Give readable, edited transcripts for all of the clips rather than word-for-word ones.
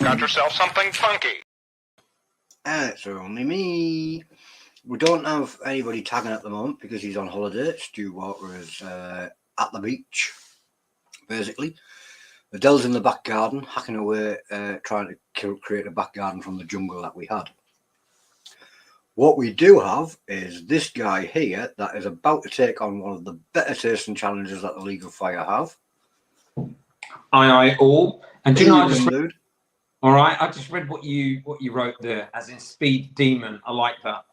Got yourself something funky. And it's only me. We don't have anybody tagging at the moment because he's on holiday. Stu Walker is at the beach, basically. Adele's in the back garden, hacking away, trying to create a back garden from the jungle that we had. What we do have is this guy here that is about to take on one of the better tasting challenges that the League of Fire have. Aye, all. And do you know, All right, I just read what you wrote there, as in speed demon. I like that.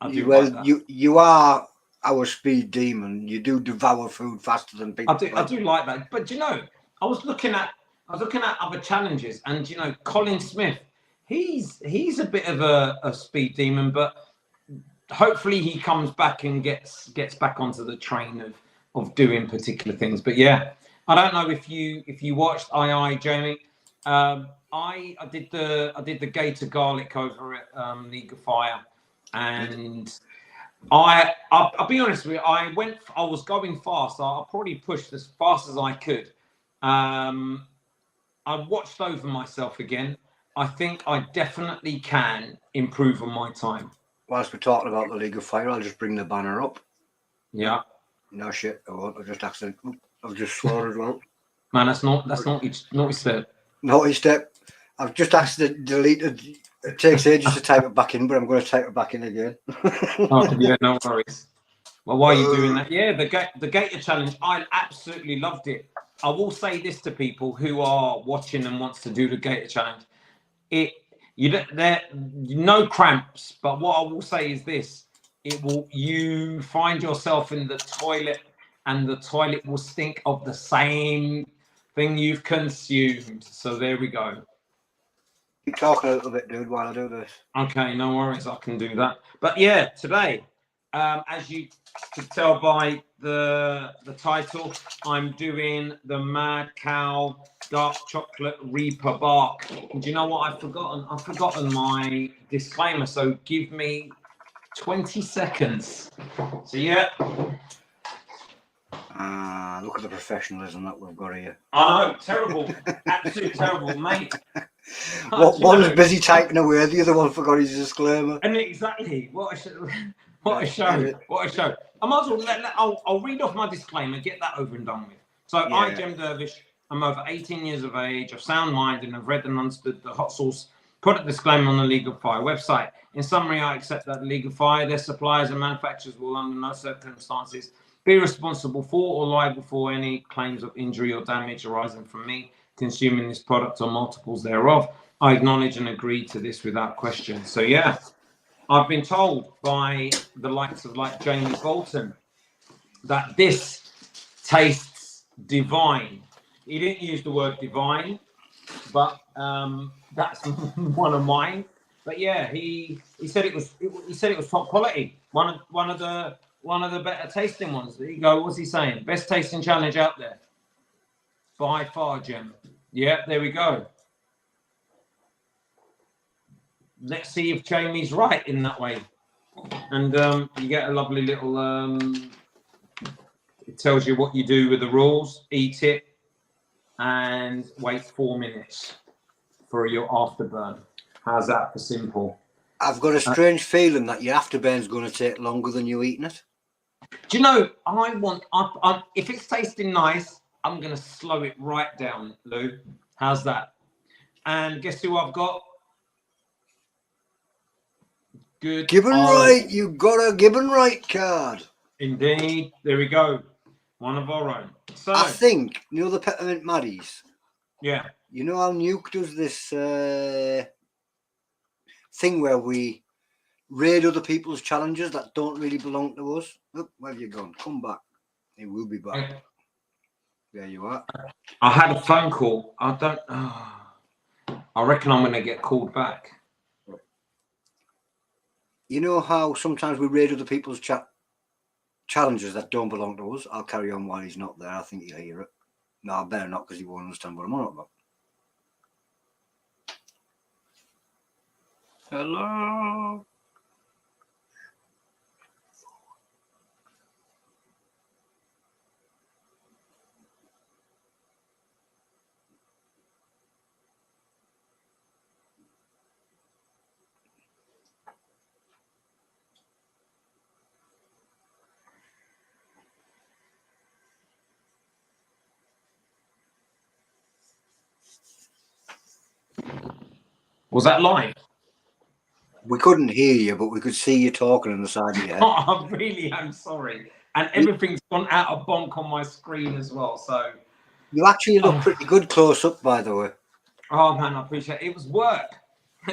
I do well, like that. You are our speed demon. You do devour food faster than people. I do like that. But do you know, I was looking at other challenges, and you know, Colin Smith, he's a bit of a speed demon, but hopefully he comes back and gets back onto the train of doing particular things. But yeah, I don't know if you watched Jamie. I did the gator garlic over at League of Fire, and I'll be honest with you. I was going fast. I probably pushed as fast as I could. I watched over myself again. I think I definitely can improve on my time. Whilst we're talking about the League of Fire, I'll just bring the banner up. Yeah. No shit, I won't. I've just swore as well. Man, that's naughty step. Naughty step. I've just accidentally deleted. It takes ages to type it back in, but I'm going to type it back in again. Oh yeah, no worries. Well, why are you doing that? Yeah, the Gator Challenge. I absolutely loved it. I will say this to people who are watching and wants to do the Gator Challenge. There no cramps, but what I will say is this: you find yourself in the toilet, and the toilet will stink of the same thing you've consumed. So there we go. Keep talking a little bit, dude, while I do this. Okay, no worries, I can do that. But yeah, today, as you could tell by the title, I'm doing the Mad Cow Dark Chocolate Reaper Bark. And do you know what I've forgotten? I've forgotten my disclaimer, so give me 20 seconds. So yeah. Look at the professionalism that we've got here. I know, terrible. Absolutely terrible, mate. One's busy typing away, the other one forgot his disclaimer. And exactly, what a show. I might as well I'll read off my disclaimer, get that over and done with. So yeah. I, Dervish, I'm over 18 years of age, of sound mind, and have read and understood the hot sauce product disclaimer on the League of Fire website. In summary, I accept that the League of Fire, their suppliers and manufacturers will under no circumstances be responsible for or liable for any claims of injury or damage arising from me consuming this product or multiples thereof. I acknowledge and agree to this without question. So yeah, I've been told by the likes of like Jamie Bolton that this tastes divine. He didn't use the word divine, but that's one of mine. But yeah, he said it was top quality. One of the better tasting ones. There you go. What's he saying? Best tasting challenge out there. By far, Jim. Yeah, there we go. Let's see if Jamie's right in that way. And you get a lovely little, it tells you what you do with the rules, eat it, and wait 4 minutes for your afterburn. How's that for simple? I've got a strange feeling that your afterburn's going to take longer than you eating it. Do you know, if it's tasting nice, I'm going to slow it right down, Lou. How's that? And guess who I've got? Good. Gibbon Right. You got a Gibbon Right card. Indeed. There we go. One of our own. So I think, you know the Peppermint Maddies? Yeah. You know how Nuke does this thing where we raid other people's challenges that don't really belong to us? Look, where have you gone? Come back. He will be back. Okay. There you are. I had a phone call. I reckon I'm going to get called back. You know how sometimes we raid other people's challenges that don't belong to us? I'll carry on while he's not there. I think he'll hear it. No, I better not because he won't understand what I'm on about. Hello? Was that live? We couldn't hear you, but we could see you talking on the side of your head. I really am sorry. And everything's gone out of bonk on my screen as well. So you actually look pretty good close up, by the way. Oh man, I appreciate it. It was work.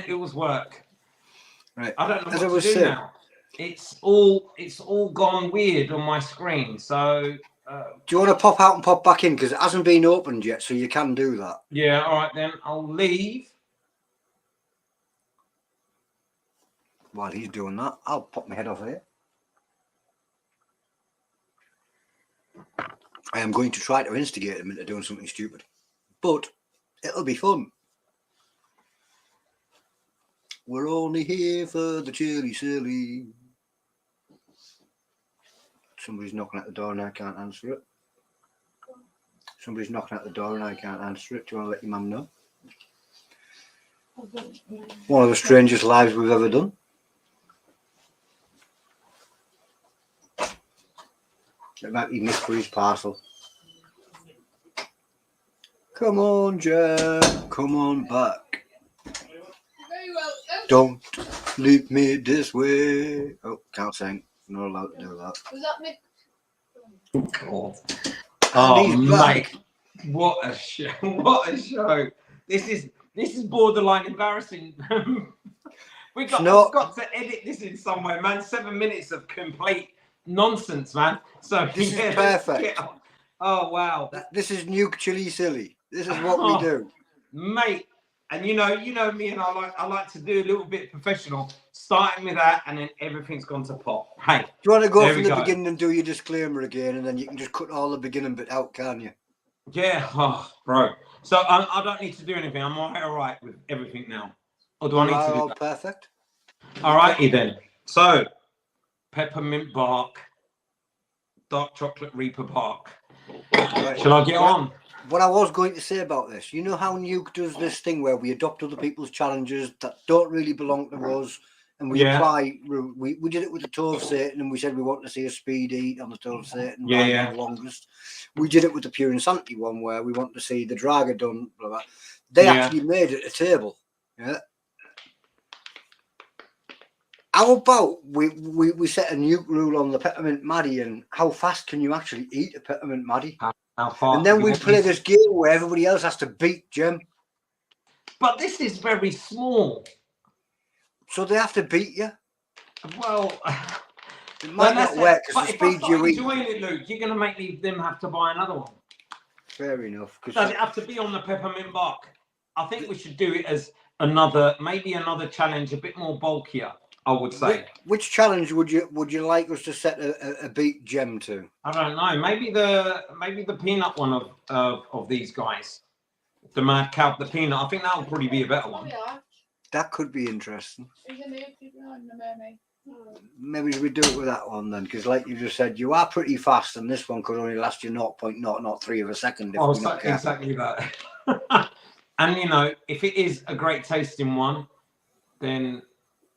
It was work. Right. I don't know what to do now. It's all gone weird on my screen. So do you want to pop out and pop back in, because it hasn't been opened yet, so you can do that? Yeah, all right then. I'll leave. While he's doing that, I'll pop my head off here. I am going to try to instigate him into doing something stupid, but it'll be fun. We're only here for the chilly silly. Somebody's knocking at the door and I can't answer it. Somebody's knocking at the door and I can't answer it. Do you want to let your mum know? One of the strangest lives we've ever done. It might be Mick for his parcel. Come on, Jack. Come on back. Don't leave me this way. Oh, can't sing. I'm not allowed to do that. Was that Mick? Oh, God. Oh, mate. What a show. What a show. This is borderline embarrassing. We've got to edit this in somewhere, man. 7 minutes of complete nonsense, man. So this is perfect. Oh wow, this is nuke chili silly. This is what we do, mate. And you know me, and I like to do a little bit professional, starting with that, and then everything's gone to pot. Hey, do you want to go from the beginning and do your disclaimer again, and then you can just cut all the beginning bit out, can't you? Yeah, bro. So I don't need to do anything. I'm all right with everything now. Or do I need to do that? Perfect. All righty then. So, peppermint bark, dark chocolate reaper bark. Right. Shall I get on? What I was going to say about this, you know how Nuke does this thing where we adopt other people's challenges that don't really belong to us, and we apply. We did it with the toe of Satan, and we said we want to see a speed eat on the toe of Satan. The longest. We did it with the pure insanity one where we want to see the dragger done. Blah, blah. They actually made it a table. Yeah. How about we set a Nuke rule on the peppermint Maddie, and how fast can you actually eat a peppermint Maddie? How far? And then we play this game where everybody else has to beat Jem. But this is very small. So they have to beat you? Well, it might not work because the speed you eat. Enjoying it, Luke, you're going to make them have to buy another one. Fair enough. Does it have to be on the peppermint bark? I think we should do it as maybe another challenge, a bit more bulkier. I would say. Which challenge would you like us to set a beat Jem to? I don't know. Maybe the peanut one of these guys, the mad cow, the peanut. I think that would probably be a better one. That could be interesting. Maybe we do it with that one then, because like you just said, you are pretty fast, and this one could only last you 0.003 of a second. Exactly that. And you know, if it is a great tasting one, then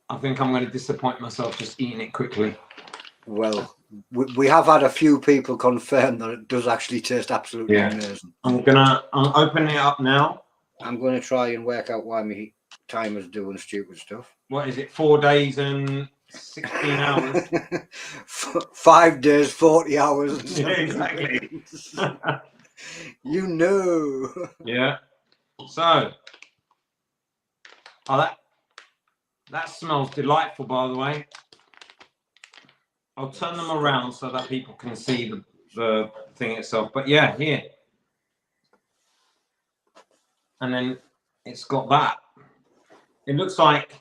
I think I'm going to disappoint myself just eating it quickly. Well, we have had a few people confirm that it does actually taste absolutely amazing. I'm opening it up now. I'm going to try and work out why my timer's doing stupid stuff. What is it? 4 days and 16 hours? 5 days, 40 hours. Yeah, exactly. You know. Yeah. So, that smells delightful, by the way. I'll turn them around so that people can see the thing itself. But yeah, here. And then it's got that. It looks like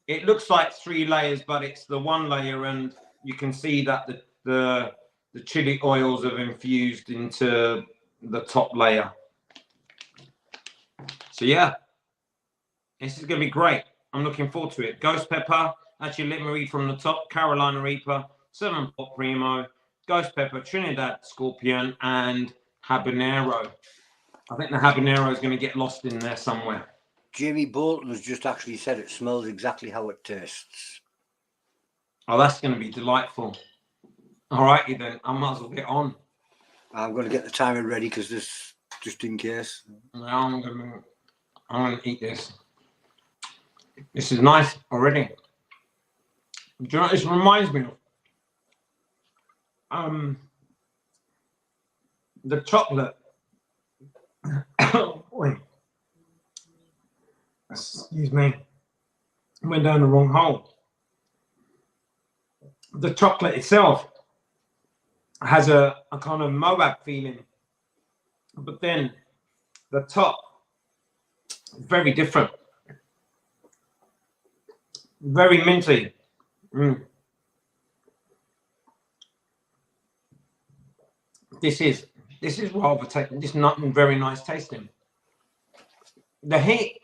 3 layers, but it's the one layer, and you can see that the chili oils have infused into the top layer. So yeah, this is going to be great. I'm looking forward to it. Ghost pepper. Actually, let me read from the top. Carolina Reaper, 7 Pot Primo, Ghost pepper, Trinidad Scorpion, and habanero. I think the habanero is going to get lost in there somewhere. Jamie Bolton has just actually said it smells exactly how it tastes. Oh, that's going to be delightful. All righty then. I might as well get on. I'm going to get the timer ready because this, just in case. I'm going to eat this. This is nice already. Do you know what this reminds me of? The chocolate. Boy. Excuse me. Went down the wrong hole. The chocolate itself has a kind of Moab feeling, but then the top, very different. Very minty. This is rather tasty. This is not very nice tasting. The heat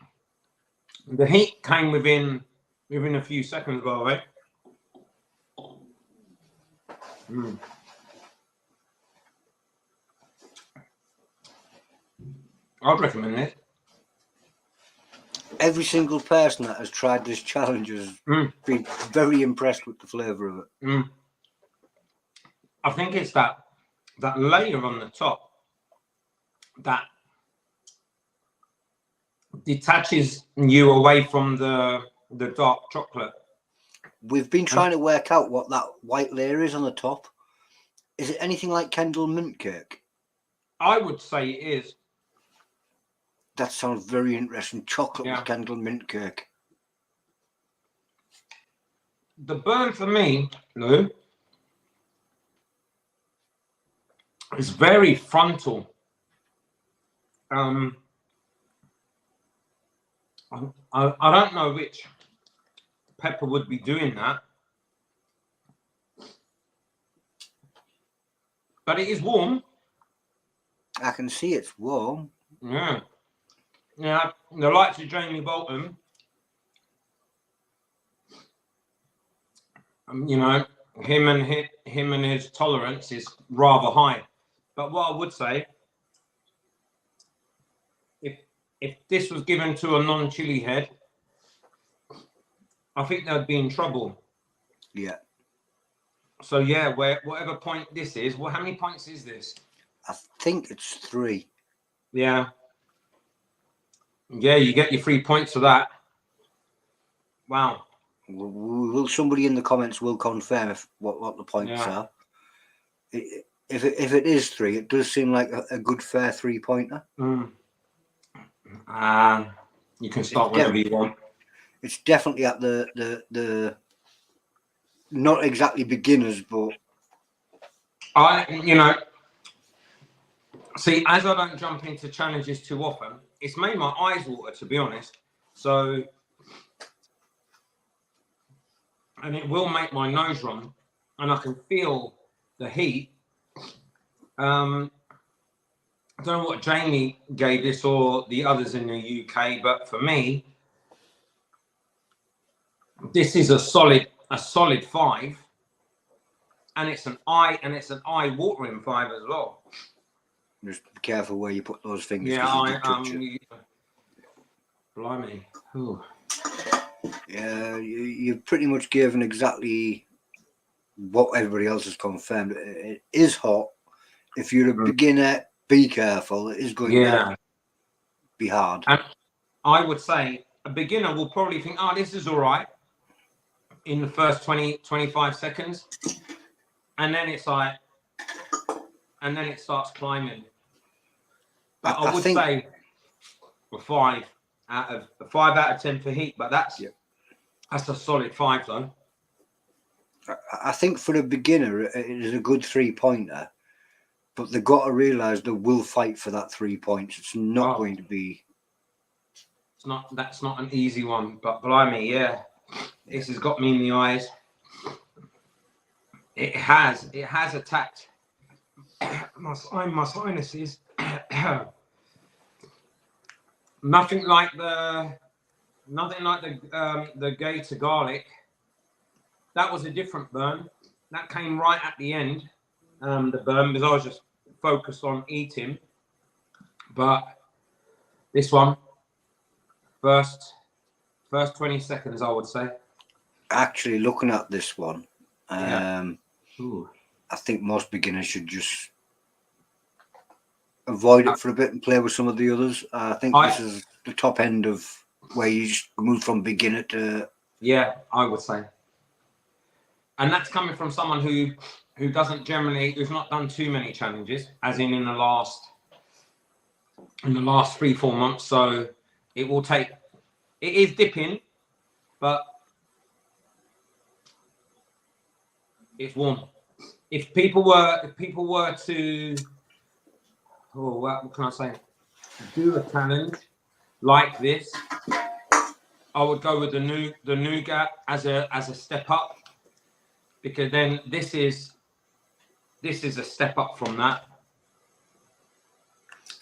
came within a few seconds, by the way. I'd recommend this. Every single person that has tried this challenge has been very impressed with the flavour of it. I think it's that layer on the top that detaches you away from the dark chocolate. We've been trying to work out what that white layer is on the top. Is it anything like Kendall mint cake? I would say it is. That sounds very interesting. Chocolate with Kendall mint cake. The burn for me, Lou, is very frontal. I don't know which pepper would be doing that, but it is warm. I can see it's warm. Yeah. Yeah, the likes of Jamie Bolton, you know, him and his tolerance is rather high. But what I would say, if this was given to a non-chili head, I think they'd be in trouble. Yeah. So yeah, whatever point this is, how many points is this? I think it's 3. Yeah. Yeah, you get your 3 points for that. Wow. Will somebody in the comments will confirm what the points are. If it is 3, it does seem like a good fair 3-pointer. You can start whenever you want. It's definitely at the not exactly beginners, but see, as I don't jump into challenges too often, it's made my eyes water, to be honest. So, and it will make my nose run, and I can feel the heat. I don't know what Jamie gave this or the others in the UK, but for me, this is a solid 5, and it's an eye-watering 5 as well. Just be careful where you put those fingers. Yeah, blimey. Ooh. Yeah, you've pretty much given exactly what everybody else has confirmed. It is hot. If you're a beginner, be careful. It is going to be hard. And I would say a beginner will probably think, oh, this is all right in the first 20-25 seconds. And then it's like, and then it starts climbing. But I would say a 5 out of 10 for heat, but that's a solid 5 though. I think for a beginner, it is a good 3-pointer, but they've got to realise they will fight for that 3 points. It's not going to be. That's not an easy one, but blimey, this has got me in the eyes. It has attacked my sinuses. Nothing like the gator garlic. That was a different burn. That came right at the end. The burn, because I was just focused on eating. But this one, first 20 seconds, I would say. Actually, looking at this one, I think most beginners should just avoid it for a bit and play with some of the others. I think this is the top end of where you just move from beginner to... Yeah, I would say. And that's coming from someone who doesn't generally, who's not done too many challenges, as in the last 3-4 months. So it will take, it is dipping, but it's warm. If people were to, what can I say, do a challenge like this, I would go with the nougat as a step up, because then this is a step up from that.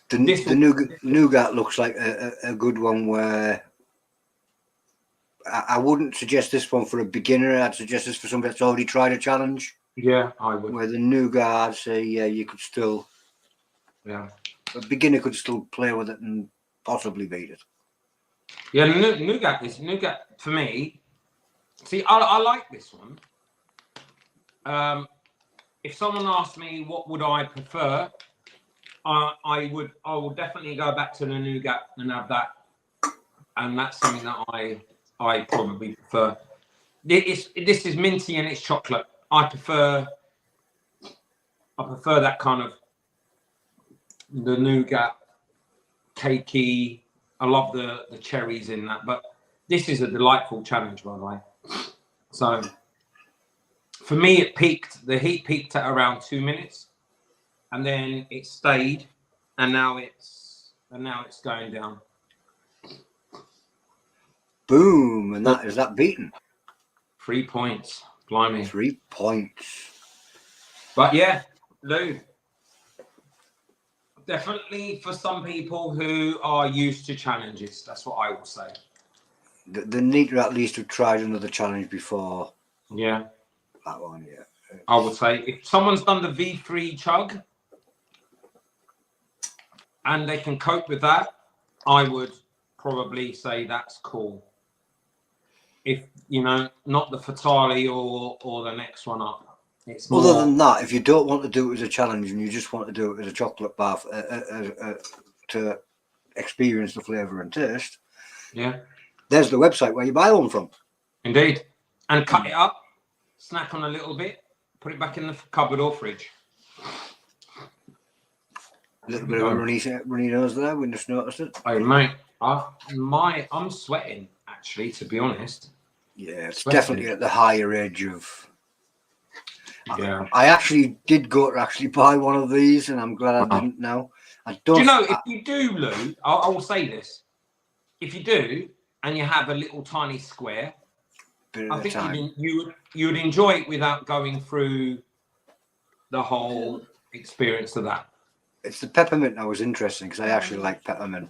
The nougat looks like a good one where I wouldn't suggest this one for a beginner. I'd suggest this for somebody that's already tried a challenge. Yeah, I would. Where the nougat, I'd say, yeah, you could still... Yeah. A beginner could still play with it and possibly beat it. Yeah, nougat for me. See, I like this one. If someone asked me what would I prefer, I would definitely go back to the nougat and have that, and that's something that I probably prefer. This is minty and it's chocolate. I prefer that kind of the nougat cakey. I love the cherries in that, but this is a delightful challenge, by the way. So for me, the heat peaked at around 2 minutes, and then it stayed, and now it's going down. Boom! And is that beaten? 3 points. Blimey. 3 points. But yeah, Lou. Definitely for some people who are used to challenges. That's what I will say. They need to at least have tried another challenge before. Yeah. That one, yeah. I would say if someone's done the V3 chug and they can cope with that, I would probably say that's cool. If, not the Fatali or the next one up. It's more... Other than that, if you don't want to do it as a challenge and you just want to do it as a chocolate bar to experience the flavour and taste, yeah, there's the website where you buy one from. Indeed. And cut it up, snack on a little bit, put it back in the cupboard or fridge. A little bit of a runny nose there, we just noticed it. Oh, mate, I'm sweating, actually, to be honest. Yeah, it's definitely at the higher edge of... Yeah. I actually did go to buy one of these, and I'm glad I didn't now. Do you know, if you do, Lou, I will say this. If you do, and you have a little tiny square, I think you would enjoy it without going through the whole experience of that. It's the peppermint that was interesting, because I actually like peppermint.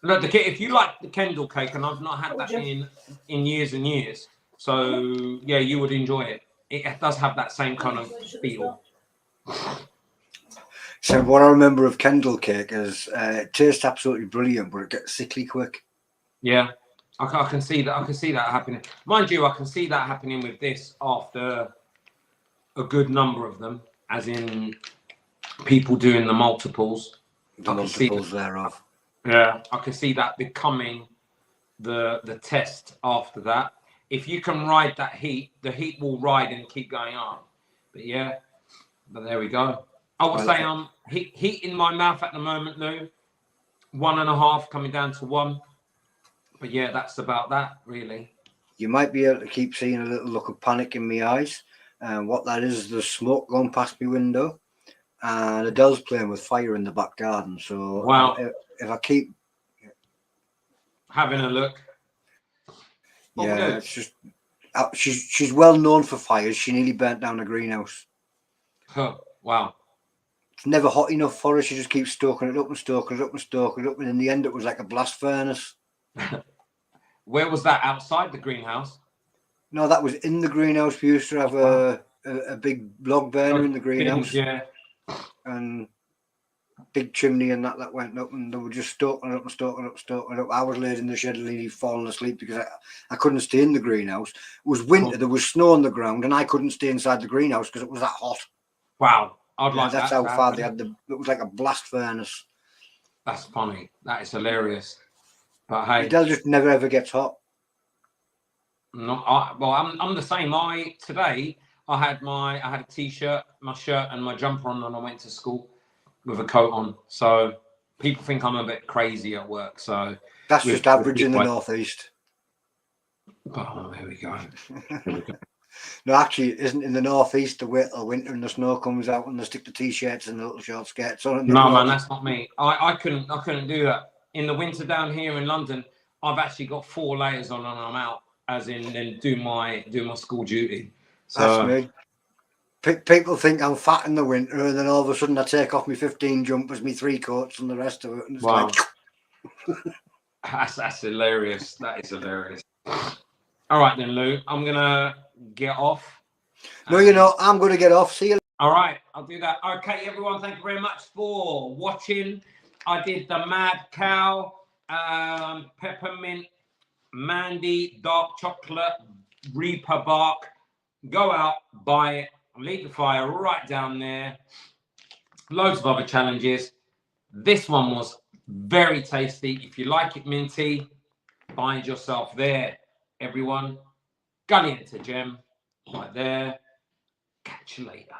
Look, if you like the Kendall cake, and I've not had that in years and years, so yeah, you would enjoy it. It does have that same kind of feel. So what I remember of Kendall cake is it tastes absolutely brilliant, but it gets sickly quick. Yeah, I can see that. I can see that happening. Mind you, I can see that happening with this after a good number of them, as in people doing the multiples. The multiples thereof. Yeah, I can see that becoming the test after that. If you can ride that heat, the heat will ride and keep going on. But yeah, but there we go. I would say heat in my mouth at the moment, Lou. 1.5 coming down to 1. But yeah, that's about that, really. You might be able to keep seeing a little look of panic in my eyes. And what that is the smoke going past my window. And Adele's playing with fire in the back garden. So wow. If I keep having a look. Yeah, it's just she's well known for fires. She nearly burnt down a greenhouse. Oh, wow. It's never hot enough for her. She just keeps stoking it up and stoking it up and stoking it up. And in the end, it was like a blast furnace. Where was that? Outside the greenhouse? No, that was in the greenhouse. We used to have a big log burner in the greenhouse. Yeah. And big chimney and that went up, and they were just stoking it up and stoking it up, stoking it up. I was laid in the shed and nearly falling asleep because I couldn't stay in the greenhouse. It was winter, there was snow on the ground, and I couldn't stay inside the greenhouse because it was that hot. Wow. That's how far they had it was like a blast furnace. That's funny. That is hilarious. But hey, It just never ever gets hot. I'm the same. Today I had a t-shirt, my shirt, and my jumper on, and I went to school with a coat on. So people think I'm a bit crazy at work. So that's just average in the northeast. Oh, here we go. No, actually, it isn't in the northeast. The wait till winter and the snow comes out and they stick the t-shirts and the little short skirts on. No, man, that's not me. I couldn't do that. In the winter down here in London, I've actually got 4 layers on and I'm out, as in then do my school duty. So, that's me. People think I'm fat in the winter, and then all of a sudden I take off my 15 jumpers, my 3 coats, and the rest of it, and it's wow. like that's hilarious. That is hilarious. All right then, Lou. I'm gonna get off. No, you're not. I'm gonna get off. See you. All right, I'll do that. Okay, everyone. Thank you very much for watching. I did the Mad Cow, Peppermint, Mandy, Dark Chocolate, Reaper Bark. Go out, buy it. Leave the fire right down there. Loads of other challenges. This one was very tasty. If you like it minty, find yourself there. Everyone, Gully into Gem right there. Catch you later.